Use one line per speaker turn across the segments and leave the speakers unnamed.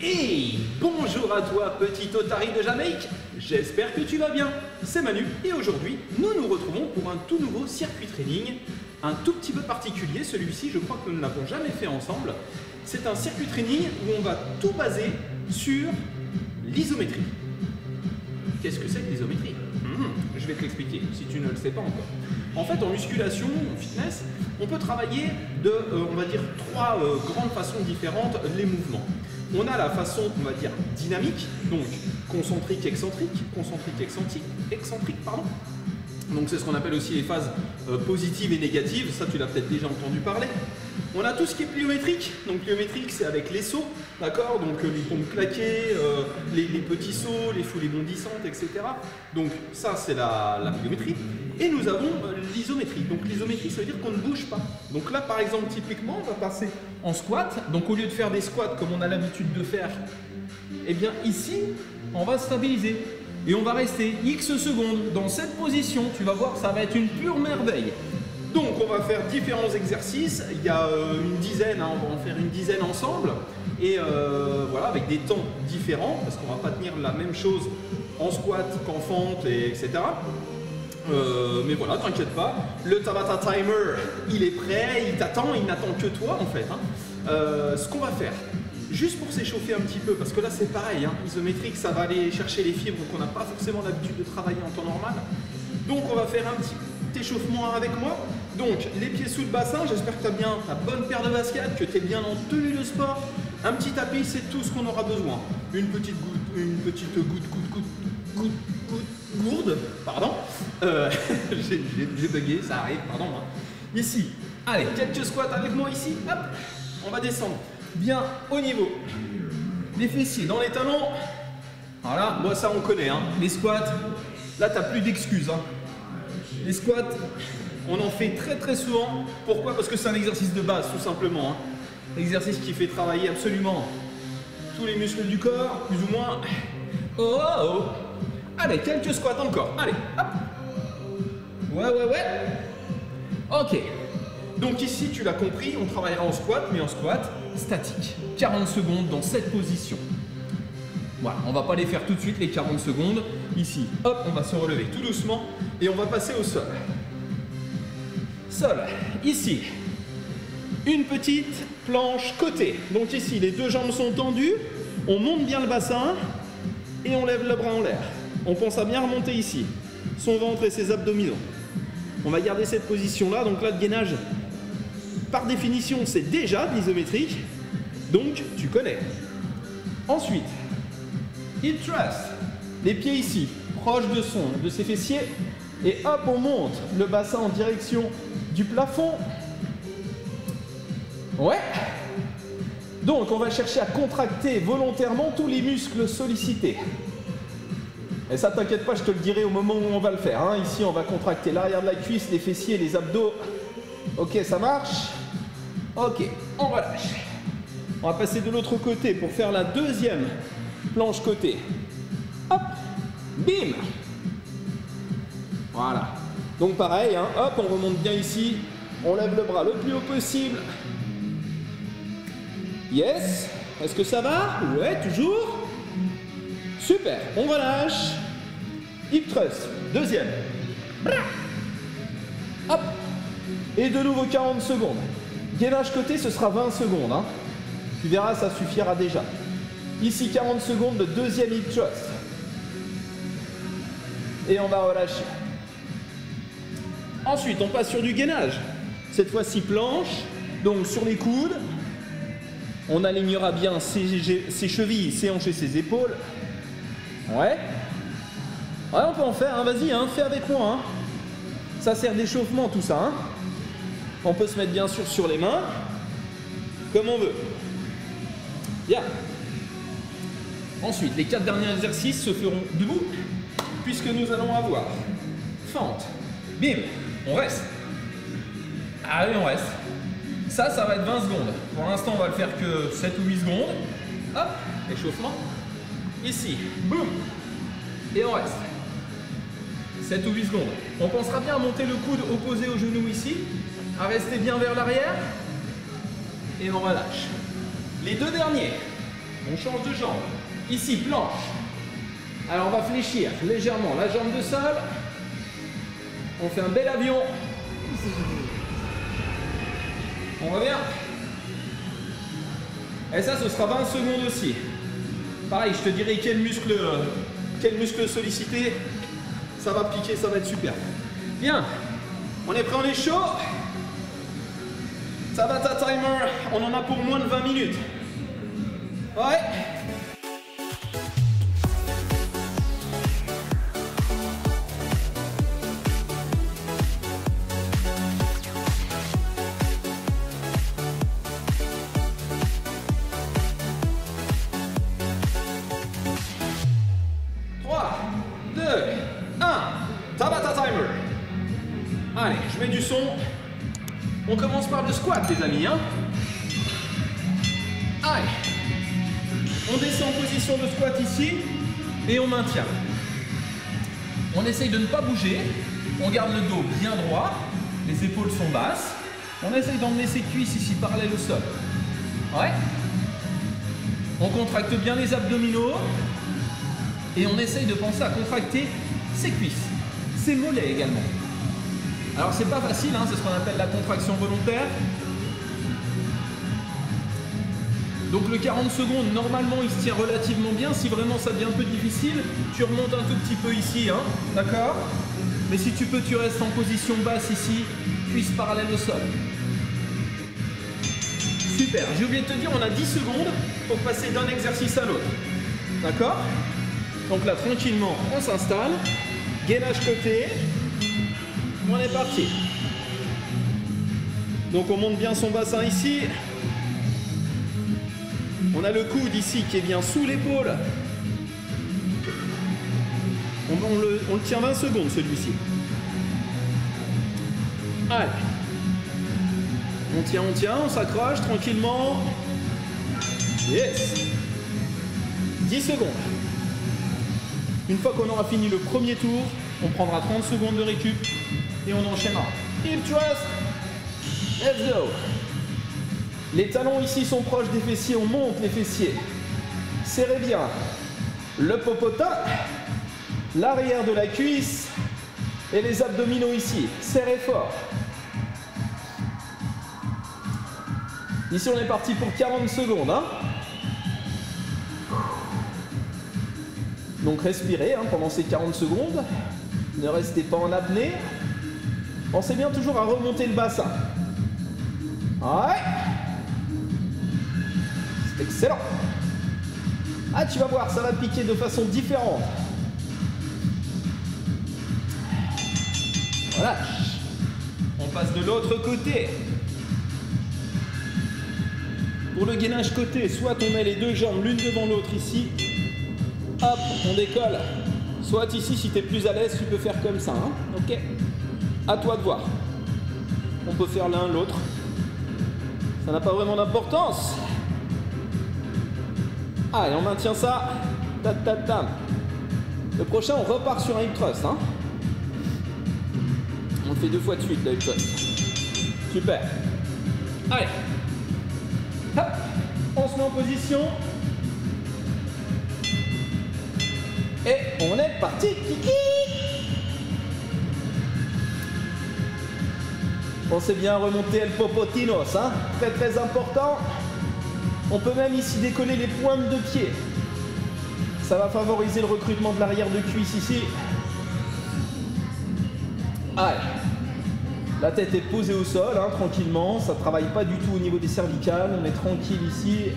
Hey, bonjour à toi petit otari de Jamaïque, j'espère que tu vas bien, c'est Manu et aujourd'hui nous nous retrouvons pour un tout nouveau circuit training, un tout petit peu particulier, celui-ci je crois que nous ne l'avons jamais fait ensemble. C'est un circuit training où on va tout baser sur l'isométrie. Qu'est-ce que c'est que l'isométrie? Je vais te l'expliquer si tu ne le sais pas encore. En fait, en musculation, en fitness, on peut travailler de, on va dire, trois grandes façons différentes les mouvements. On a la façon, on va dire, dynamique, donc concentrique, excentrique, pardon. Donc c'est ce qu'on appelle aussi les phases positives et négatives, ça tu l'as peut-être déjà entendu parler. On a tout ce qui est pliométrique, donc pliométrique c'est avec les sauts, d'accord, donc les pompes claquées, les petits sauts, les foulées bondissantes, etc. Donc ça c'est la pliométrie. Et nous avons l'isométrie, donc l'isométrie ça veut dire qu'on ne bouge pas. Donc là par exemple typiquement on va passer en squat, donc au lieu de faire des squats comme on a l'habitude de faire, eh bien ici on va stabiliser. Et on va rester X secondes dans cette position, tu vas voir, ça va être une pure merveille. Donc on va faire différents exercices, il y a une dizaine, on va en faire une dizaine ensemble. Et voilà, avec des temps différents, parce qu'on ne va pas tenir la même chose en squat qu'en fente, etc. Mais voilà, t'inquiète pas, le Tabata Timer, il est prêt, il t'attend, il n'attend que toi en fait. Ce qu'on va faire, juste pour s'échauffer un petit peu, parce que là c'est pareil, isométrique, ça va aller chercher les fibres qu'on n'a pas forcément l'habitude de travailler en temps normal. Donc on va faire un petit échauffement avec moi. Donc les pieds sous le bassin, j'espère que tu as bien ta bonne paire de baskets, que tu es bien en tenue de sport. Un petit tapis, c'est tout ce qu'on aura besoin. Une petite gourde, pardon. J'ai bugué, ça arrive, pardon. Ici, allez, quelques squats avec moi ici, hop, on va descendre bien au niveau des fessiers dans les talons. Voilà, moi ça on connaît, les squats, là t'as plus d'excuses. Les squats, on en fait très souvent. Pourquoi? Parce que c'est un exercice de base tout simplement. Exercice qui fait travailler absolument tous les muscles du corps, plus ou moins. Oh. Allez, quelques squats encore, allez, hop. Ouais. Ok. Donc ici, tu l'as compris, on travaillera en squat, mais en squat statique. 40 secondes dans cette position. Voilà, on va pas les faire tout de suite, les 40 secondes. Ici, hop, on va se relever tout doucement et on va passer au sol. Sol, ici, une petite planche côté. Donc ici, les deux jambes sont tendues, on monte bien le bassin et on lève le bras en l'air. On pense à bien remonter ici, son ventre et ses abdominaux. On va garder cette position-là, donc là, le gainage, par définition, c'est déjà de l'isométrique, donc tu connais. Ensuite, hip thrust, les pieds ici, proches de ses fessiers, et hop, on monte le bassin en direction du plafond. Ouais. Donc, on va chercher à contracter volontairement tous les muscles sollicités. Et ça, t'inquiète pas, je te le dirai au moment où on va le faire. Ici, on va contracter l'arrière de la cuisse, les fessiers, les abdos. Ok, ça marche. Ok, on relâche. On va passer de l'autre côté pour faire la deuxième planche côté. Hop, bim. Voilà. Donc pareil, hop, on remonte bien ici. On lève le bras le plus haut possible. Yes. Est-ce que ça va? Ouais, toujours. Super, on relâche. Hip thrust, deuxième. Hop. Et de nouveau 40 secondes. Gainage côté, ce sera 20 secondes. Tu verras, ça suffira déjà. Ici, 40 secondes de deuxième hip thrust. Et on va relâcher. Ensuite, on passe sur du gainage. Cette fois-ci, planche. Donc, sur les coudes. On alignera bien ses chevilles, ses hanches et ses épaules. Ouais, on peut en faire, vas-y, fais avec moi. Ça sert d'échauffement tout ça. On peut se mettre bien sûr sur les mains, comme on veut. Bien. Ensuite, les 4 derniers exercices se feront debout, puisque nous allons avoir fente. Bim, on reste. Allez, on reste. Ça va être 20 secondes. Pour l'instant, on va le faire que 7 ou 8 secondes. Hop, échauffement. Ici, boum, et on reste. 7 ou 8 secondes. On pensera bien à monter le coude opposé au genou ici, à rester bien vers l'arrière, et on relâche. Les deux derniers, On change de jambe. Ici, planche. Alors on va fléchir légèrement la jambe de sol. On fait un bel avion. On revient. Et ça, ce sera 20 secondes aussi. Pareil, je te dirai quel muscle solliciter. Ça va piquer, ça va être super. Bien. On est prêt, on est chaud. Tabata timer. On en a pour moins de 20 minutes. Ouais. Allez, je mets du son. On commence par le squat, les amis. Hein. Allez. On descend en position de squat ici et on maintient. On essaye de ne pas bouger. On garde le dos bien droit. Les épaules sont basses. On essaye d'emmener ses cuisses ici parallèles au sol. Ouais. On contracte bien les abdominaux. Et on essaye de penser à contracter ses cuisses. Ses mollets également. Alors c'est pas facile, hein, c'est ce qu'on appelle la contraction volontaire. Donc le 40 secondes, normalement il se tient relativement bien. Si vraiment ça devient un peu difficile, tu remontes un tout petit peu ici, hein, d'accord? Mais si tu peux, tu restes en position basse ici, cuisse parallèle au sol. Super, j'ai oublié de te dire, on a 10 secondes pour passer d'un exercice à l'autre. D'accord? Donc là, tranquillement, on s'installe. Gainage côté. On est parti. Donc on monte bien son bassin ici. On a le coude ici qui est bien sous l'épaule. On le tient 20 secondes celui-ci. Allez. On tient, on s'accroche tranquillement. Yes. 10 secondes. Une fois qu'on aura fini le premier tour, on prendra 30 secondes de récup. Et on enchaînera. Hip thrust. Let's go. Les talons ici sont proches des fessiers. On monte les fessiers. Serrez bien le popotin, l'arrière de la cuisse et les abdominaux ici. Serrez fort. Ici, on est parti pour 40 secondes. Hein. Donc, respirez pendant ces 40 secondes. Ne restez pas en apnée. Pensez bien toujours à remonter le bassin. Ouais. C'est excellent. Ah, tu vas voir, ça va piquer de façon différente. Voilà. On passe de l'autre côté. Pour le gainage côté, soit on met les deux jambes l'une devant l'autre ici. Hop, on décolle. Soit ici, si tu es plus à l'aise, tu peux faire comme ça. Hein, ok. À toi de voir. On peut faire l'un, l'autre. Ça n'a pas vraiment d'importance. Allez, on maintient ça. Ta. Le prochain, on repart sur un hip thrust. Hein. On le fait 2 fois de suite, le hip thrust. Super. Allez. Hop. On se met en position. Et on est parti. Kiki. Pensez bien à remonter el popotinos, hein? Très très important. On peut même ici décoller les pointes de pied. Ça va favoriser le recrutement de l'arrière de cuisse ici. Allez. La tête est posée au sol, hein, tranquillement. Ça ne travaille pas du tout au niveau des cervicales. On est tranquille ici.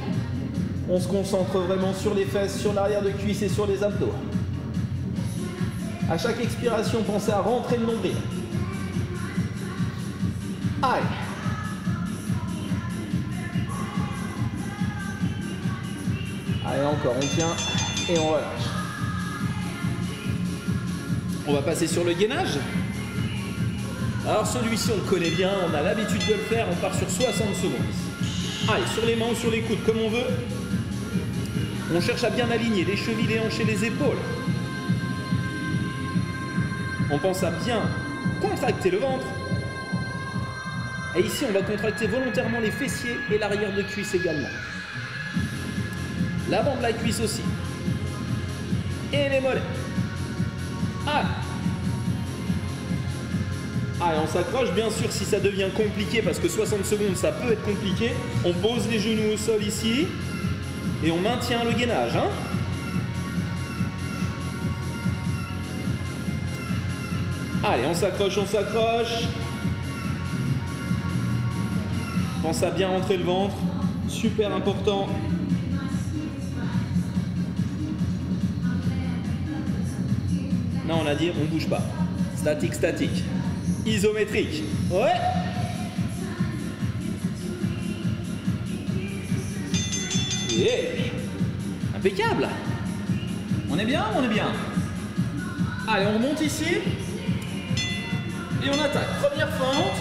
On se concentre vraiment sur les fesses, sur l'arrière de cuisse et sur les abdos. À chaque expiration, pensez à rentrer le nombril. Allez. Allez, encore, on tient et on relâche. On va passer sur le gainage. Alors celui-ci, on le connaît bien, on a l'habitude de le faire, on part sur 60 secondes. Allez, sur les mains ou sur les coudes, comme on veut. On cherche à bien aligner les chevilles, les hanches et les épaules. On pense à bien contracter le ventre. Et ici, on va contracter volontairement les fessiers et l'arrière de cuisse également. L'avant de la cuisse aussi. Et les mollets. Allez. Allez, on s'accroche. Bien sûr, si ça devient compliqué, parce que 60 secondes, ça peut être compliqué, on pose les genoux au sol ici. Et on maintient le gainage. Hein. Allez, on s'accroche, on s'accroche. Pense à bien rentrer le ventre. Super important. Non, on a dit, on bouge pas. Statique, statique. Isométrique. Ouais. Yeah. Impeccable. On est bien, on est bien. Allez, on remonte ici. Et on attaque. Première fente.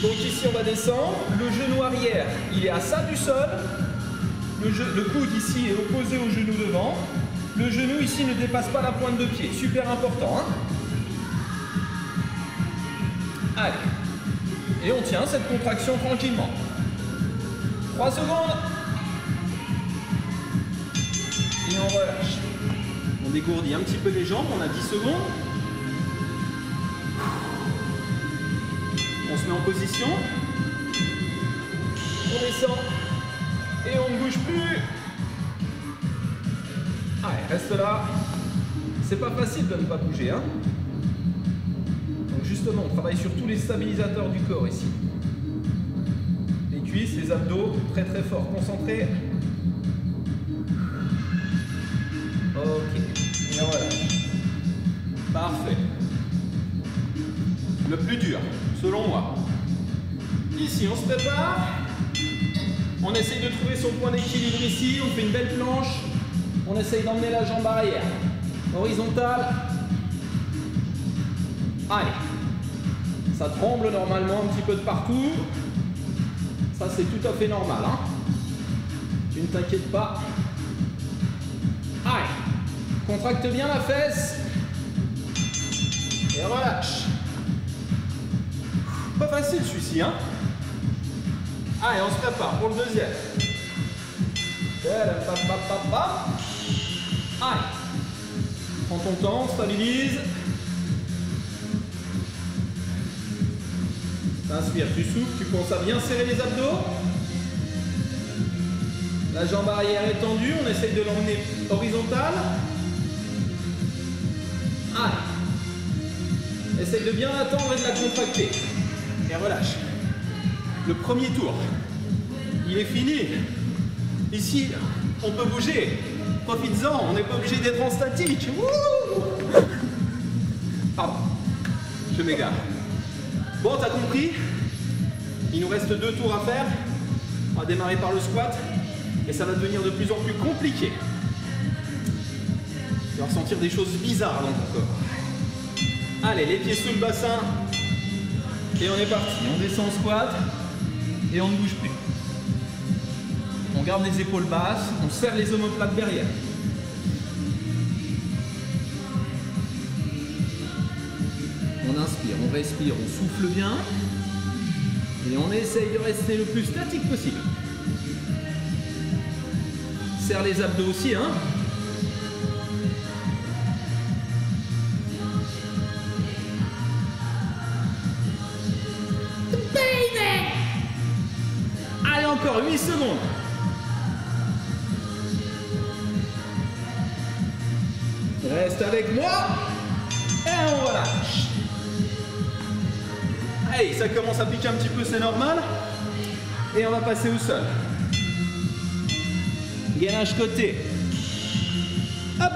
Donc ici, on va descendre. Le genou arrière, il est à ça du sol. Le coude ici est opposé au genou devant. Le genou ici ne dépasse pas la pointe de pied. Super important. Hein. Allez. Et on tient cette contraction tranquillement. 3 secondes. Et on relâche. On dégourdit un petit peu les jambes. On a 10 secondes. On se met en position. On descend. Et on ne bouge plus. Allez, reste là. C'est pas facile de ne pas bouger. Hein. Donc justement, on travaille sur tous les stabilisateurs du corps ici. Les cuisses, les abdos, très très fort. Concentré. Ok. Et voilà. Parfait. Le plus dur, selon moi. Ici, on se prépare. On essaye de trouver son point d'équilibre ici. On fait une belle planche. On essaye d'emmener la jambe arrière. Horizontale. Allez. Ça tremble normalement un petit peu de partout. Ça, c'est tout à fait normal. Hein. Tu ne t'inquiètes pas. Allez. Contracte bien la fesse. Et relâche. Pas facile celui-ci. Hein. Allez, on se prépare pour le deuxième. Allez. Prends ton temps, stabilise. Inspire, tu souffles, tu penses à bien serrer les abdos. La jambe arrière est tendue, on essaye de l'emmener horizontale. Allez. Essaye de bien l'attendre et de la contracter. Et relâche. Le premier tour, il est fini. Ici, on peut bouger. Profites-en, on n'est pas obligé d'être en statique. Wouh. Pardon, je m'égare. Bon, t'as compris? Il nous reste 2 tours à faire. On va démarrer par le squat. Et ça va devenir de plus en plus compliqué. Tu vas ressentir des choses bizarres dans ton corps. Allez, les pieds sous le bassin. Et on est parti. On descend au squat. Et on ne bouge plus. On garde les épaules basses. On serre les omoplates derrière. On inspire, on respire, on souffle bien. Et on essaye de rester le plus statique possible. Serre les abdos aussi, hein. Allez, encore 8 secondes. Reste avec moi. Et on relâche. Allez, ça commence à piquer un petit peu, c'est normal. Et on va passer au sol. Gainage côté. Hop.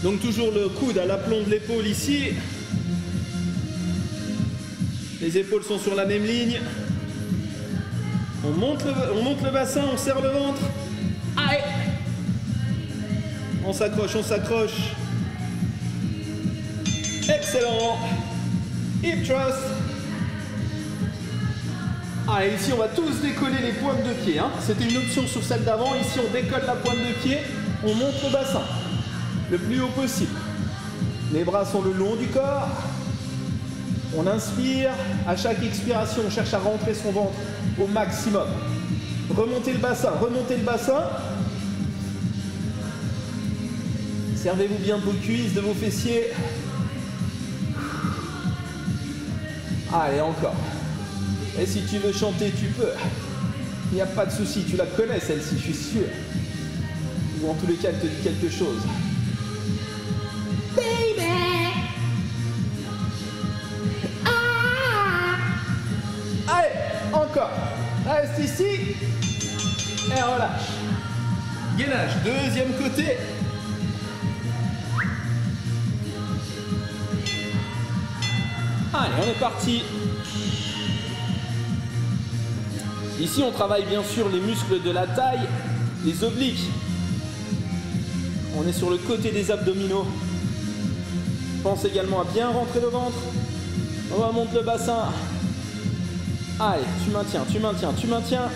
Donc toujours le coude à l'aplomb de l'épaule ici. Les épaules sont sur la même ligne. On monte le bassin, on serre le ventre. Allez. On s'accroche, on s'accroche. Excellent. Hip thrust. Allez, ici on va tous décoller les pointes de pied. Hein. C'était une option sur celle d'avant. Ici on décolle la pointe de pied. On monte le bassin le plus haut possible. Les bras sont le long du corps. On inspire. À chaque expiration, on cherche à rentrer son ventre au maximum. remontez le bassin, remontez le bassin. Servez-vous bien de vos cuisses, de vos fessiers. Allez, encore. Et si tu veux chanter, tu peux. Il n'y a pas de souci, tu la connais celle-ci, je suis sûr. Ou en tous les cas, elle te dit quelque chose. Baby! Ah! Allez, encore. Reste ici. Et relâche. Gainage, deuxième côté. Allez, on est parti. Ici, on travaille bien sûr les muscles de la taille, les obliques. On est sur le côté des abdominaux. Pense également à bien rentrer le ventre. On remonte le bassin. Allez, tu maintiens, tu maintiens, tu maintiens.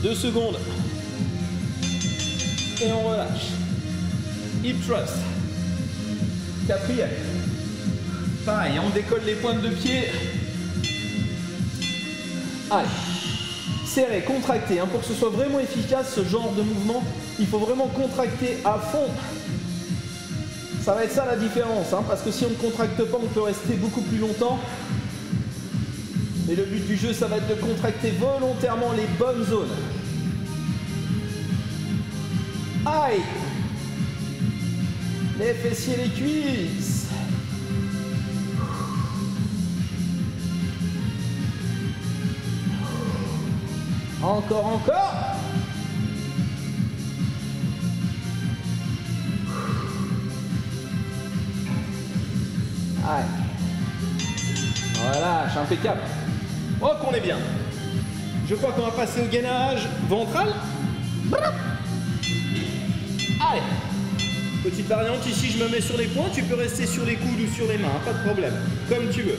2 secondes. Et on relâche. Hip thrust. 4e. Pareil, on décolle les pointes de pied. Allez. Serré, contracté. Pour que ce soit vraiment efficace, ce genre de mouvement, il faut vraiment contracter à fond. Ça va être ça la différence, parce que si on ne contracte pas, on peut rester beaucoup plus longtemps. Et le but du jeu, ça va être de contracter volontairement les bonnes zones. Aïe! Les fessiers, les cuisses. Encore, encore. Aïe. Voilà, impeccable. Oh, qu'on est bien. Je crois qu'on va passer au gainage ventral. Allez. Petite variante, ici je me mets sur les poings, tu peux rester sur les coudes ou sur les mains, pas de problème. Comme tu veux.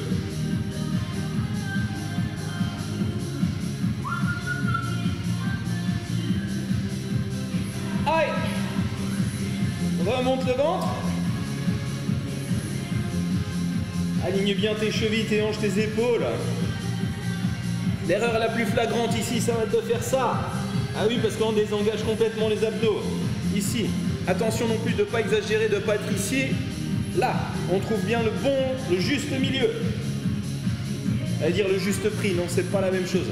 Allez. Remonte le ventre. Aligne bien tes chevilles, tes hanches, tes épaules. L'erreur la plus flagrante ici, ça va être de faire ça. Ah oui, parce qu'on désengage complètement les abdos. Ici. Attention non plus de ne pas exagérer, de ne pas être ici. Là, on trouve bien le juste milieu. C'est-à-dire le juste prix, non, c'est pas la même chose.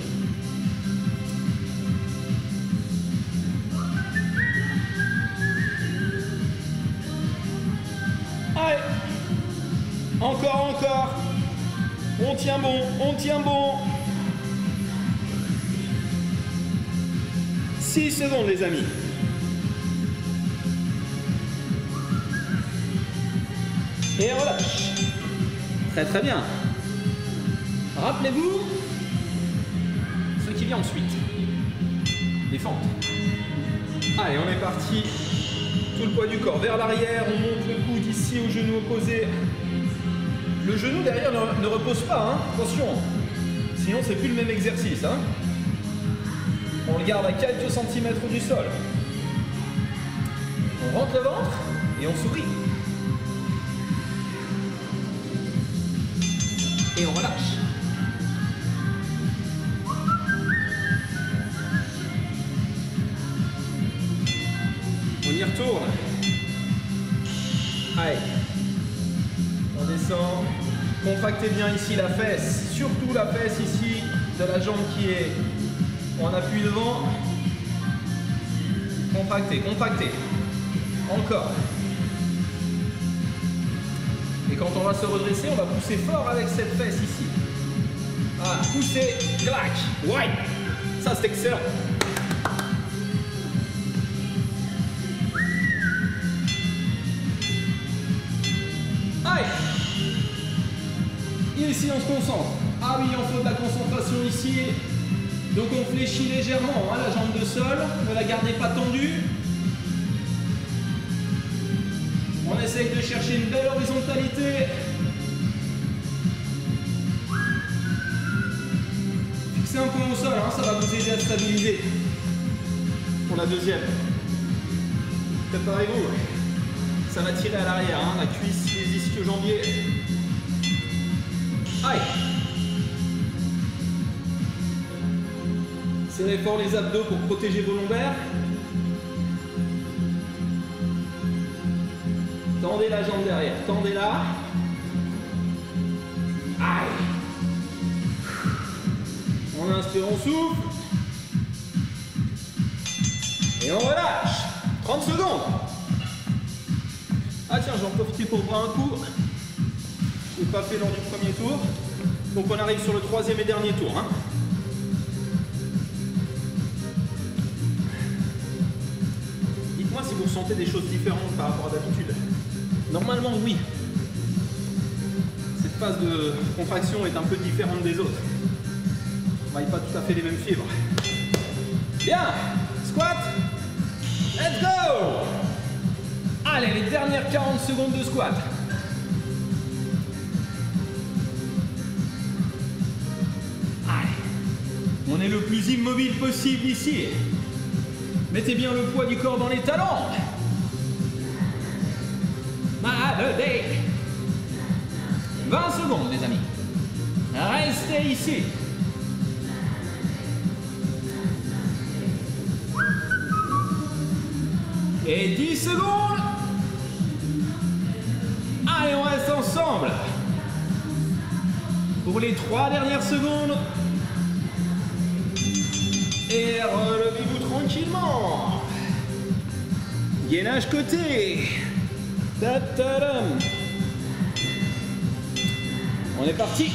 Allez. Encore, encore. On tient bon, on tient bon. 6 secondes, les amis. Et relâche. Très très bien. Rappelez-vous ce qui vient ensuite. Les fentes. Allez, on est parti. Tout le poids du corps vers l'arrière. On monte le coude ici au genou opposé. Le genou derrière ne repose pas, attention. Sinon, c'est plus le même exercice. On le garde à quelques centimètres du sol. On rentre le ventre et on sourit. Et on relâche. On y retourne. Allez. On descend. Contractez bien ici la fesse. Surtout la fesse ici de la jambe qui est en appui devant. Contractez, contractez. Encore. Et quand on va se redresser, on va pousser fort avec cette fesse ici. Voilà, pousser, clac, ouais. Ça c'est excellent. Allez. Et ici on se concentre. Ah oui, il en faut de la concentration ici. Donc on fléchit légèrement la jambe de sol. Ne la gardez pas tendue. On essaye de chercher une belle horizontalité. Fixez un point au sol, ça va vous aider à stabiliser. Pour la deuxième. Préparez-vous. Ça va tirer à l'arrière, la cuisse, les ischio-jambiers. Aïe. Serrez fort les abdos pour protéger vos lombaires. Tendez la jambe derrière, tendez-la. Aïe. On inspire, on souffle. Et on relâche. 30 secondes. Ah tiens, j'en profite pour boire un coup. Je n'ai pas fait lors du premier tour. Donc on arrive sur le troisième et dernier tour. Hein. Dites-moi si vous ressentez des choses différentes par rapport à d'habitude. Normalement, oui. Cette phase de contraction est un peu différente des autres. On ne voit pas tout à fait les mêmes fibres. Bien. Squat. Let's go. Allez, les dernières 40 secondes de squat. Allez. On est le plus immobile possible ici. Mettez bien le poids du corps dans les talons. Day. 20 secondes, les amis. Restez ici. Et 10 secondes. Allez, on reste ensemble. Pour les 3 dernières secondes. Et relevez-vous tranquillement. Gainage côté. Ta-ta-dam. On est parti.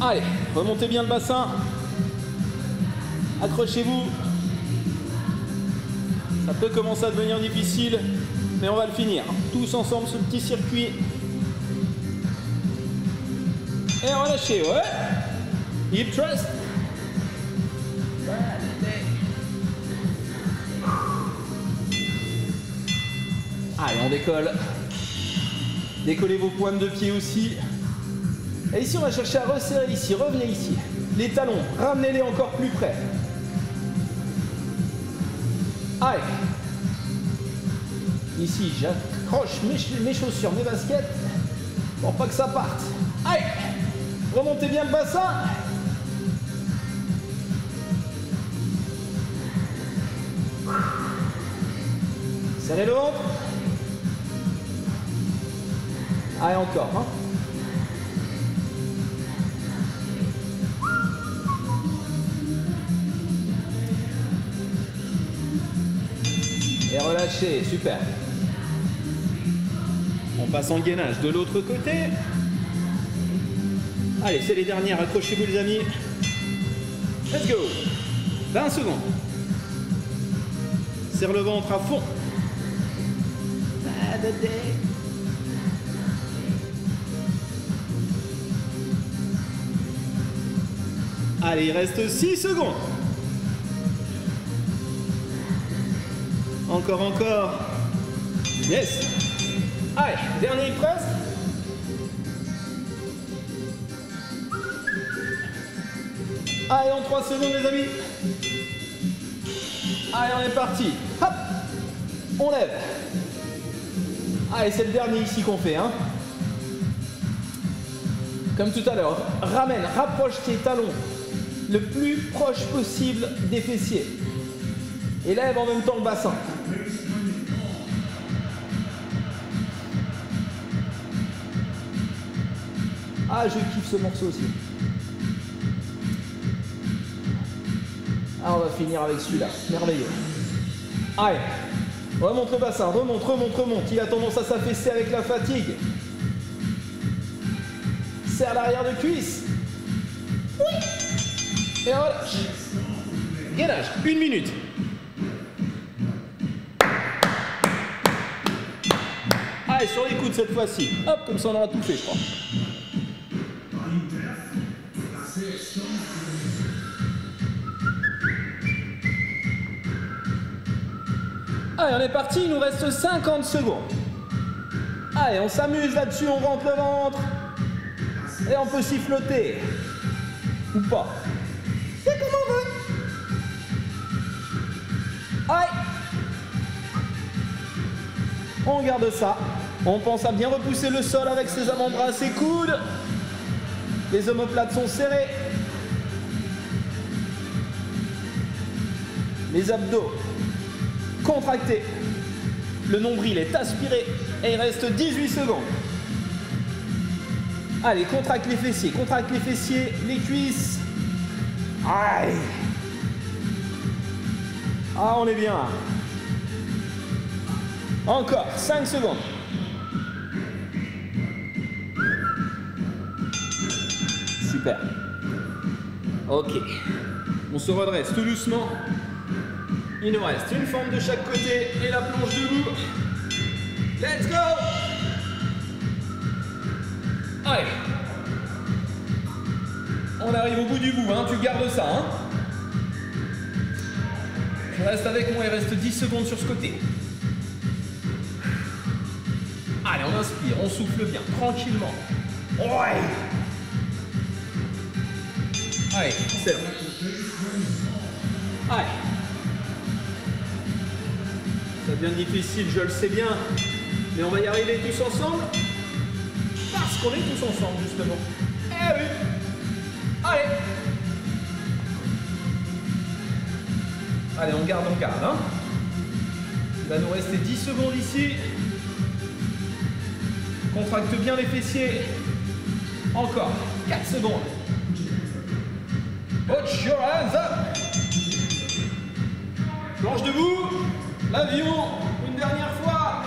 Allez, remontez bien le bassin. Accrochez-vous. Ça peut commencer à devenir difficile, mais on va le finir. Tous ensemble ce petit circuit. Et relâchez, ouais. Hip thrust. Allez, on décolle. Décollez vos pointes de pied aussi. Et ici, on va chercher à resserrer ici. Revenez ici. Les talons, ramenez-les encore plus près. Allez. Ici, j'accroche mes chaussures, mes baskets, pour pas que ça parte. Allez. Remontez bien le bassin. Serrez le ventre. Allez, encore. Hein. Et relâchez, super. On passe en gainage de l'autre côté. Allez, c'est les dernières, accrochez-vous les amis. Let's go. 20 secondes. Serre le ventre à fond. Allez, il reste 6 secondes. Encore. Yes. Allez, dernier press. Allez, en 3 secondes les amis. Allez, on est parti. Hop. On lève. Allez, c'est le dernier ici qu'on fait. Hein. Comme tout à l'heure, ramène, rapproche tes talons le plus proche possible des fessiers. Et lève en même temps le bassin. Ah, je kiffe ce morceau aussi. Ah, on va finir avec celui-là. Merveilleux. Allez, remonte le bassin, remonte. Il a tendance à s'affaisser avec la fatigue. Serre l'arrière de cuisse. Oui. Et relâche. Gainage, 1 minute. Allez, sur les coudes cette fois-ci. Hop, comme ça on aura tout fait, je crois. Allez, on est parti, il nous reste 50 secondes. Allez, on s'amuse là-dessus, on rentre le ventre. Et on peut s'y flotter. Ou pas. C'est comme on veut. Allez. On garde ça. On pense à bien repousser le sol avec ses avant-bras, ses coudes. Les omoplates sont serrés. Les abdos contractés. Le nombril est aspiré et il reste 18 secondes. Allez, contracte les fessiers, les cuisses. Aïe. Ah, on est bien. Encore 5 secondes. Super. Ok. On se redresse tout doucement. Il nous reste une forme de chaque côté et la planche debout. Let's go! Allez. On arrive au bout du bout, hein. Tu gardes ça. Hein. Je reste avec moi, il reste 10 secondes sur ce côté. Allez, on inspire, on souffle bien, tranquillement. Ouais. Allez, c'est bon. Allez. Ça devient difficile, je le sais bien. Mais on va y arriver tous ensemble. Parce qu'on est tous ensemble, justement. Eh oui. Allez. Allez, on garde. Hein. Il va nous rester 10 secondes ici. Contracte bien les fessiers. Encore 4 secondes. Put your hands up. Planche debout. L'avion. Une dernière fois.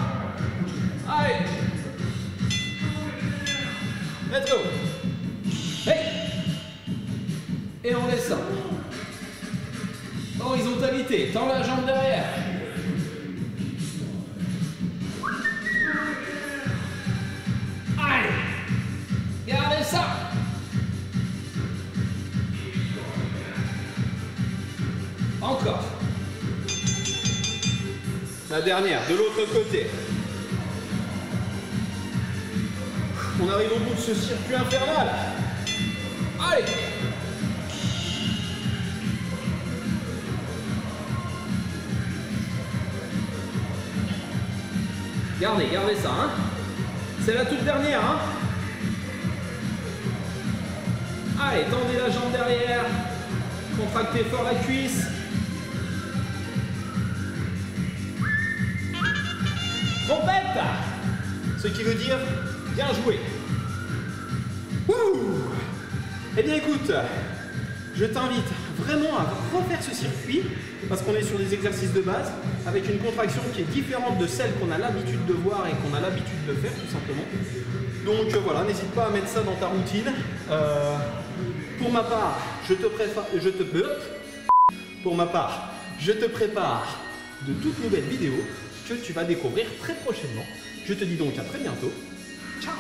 Allez. Let's go. Hey. Et on descend. Horizontalité. Tends la jambe derrière. Allez. Gardez ça. Encore. La dernière, de l'autre côté. On arrive au bout de ce circuit infernal. Allez. Gardez ça, hein. C'est la toute dernière, hein. Allez, tendez la jambe derrière. Contractez fort la cuisse. Trompette. Ce qui veut dire bien joué. Wouh. Eh bien écoute, je t'invite vraiment à refaire ce circuit parce qu'on est sur des exercices de base avec une contraction qui est différente de celle qu'on a l'habitude de voir et qu'on a l'habitude de faire tout simplement. Donc voilà, n'hésite pas à mettre ça dans ta routine. Pour ma part, je te prépare de toutes nouvelles vidéos que tu vas découvrir très prochainement. Je te dis donc à très bientôt. Ciao!